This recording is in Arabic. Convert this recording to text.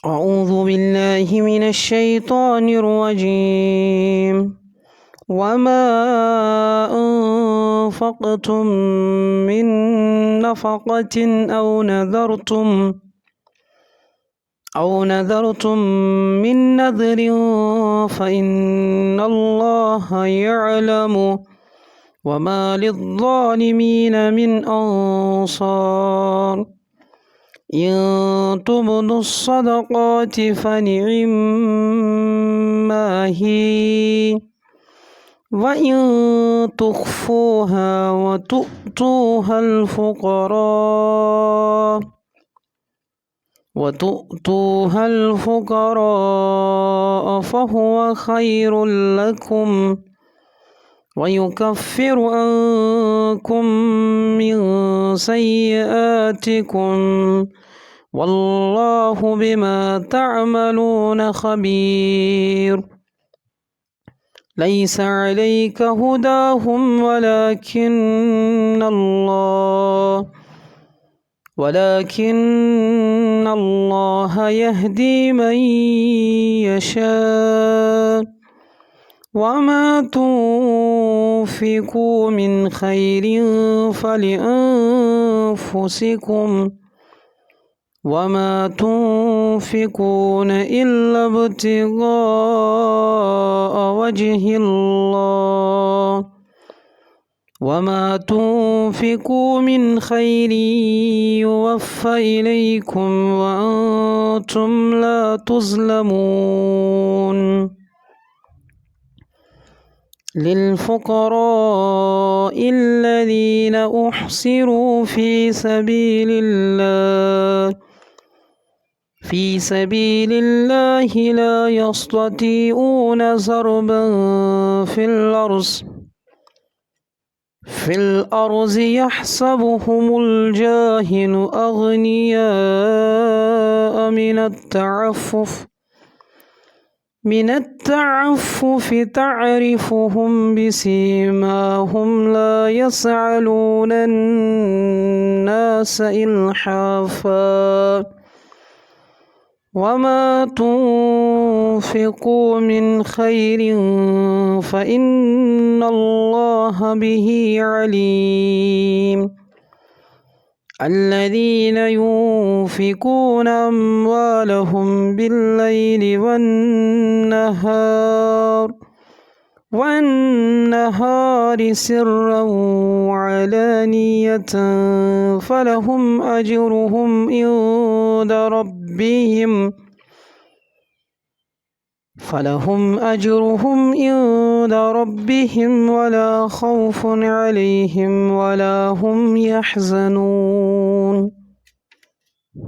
أعوذ بالله من الشيطان الرجيم. وما أنفقتم من نفقة أو نذرتم من نذر فإن الله يعلم وما للظالمين من أنصار. إن تبدوا الصدقات فنعما هي وإن تخفوها وتؤتوها الفقراء فهو خير لكم ويكفر عنكم من سيئاتكم والله بما تعملون خبير. ليس عليك هداهم ولكن الله يهدي من يشاء. وما تنفقوا من خير فلأنفسكم وما تنفقون إلا ابتغاء وجه الله وما تنفقوا من خير يوفى إليكم وأنتم لا تظلمون. للفقراء الذين أحصروا في سبيل الله لا يستطيعون ضربا في الأرض يحسبهم الجاهل أغنياء من التعفف تعرفهم بسيماهم لا يسألون الناس إلحافا. وما تنفقوا من خير فإن الله به عليم. الذين ينفقون أموالهم بالليل والنهار سرا وعلانية فلهم أجرهم عند ربهم ولا خوف عليهم ولا هم يحزنون.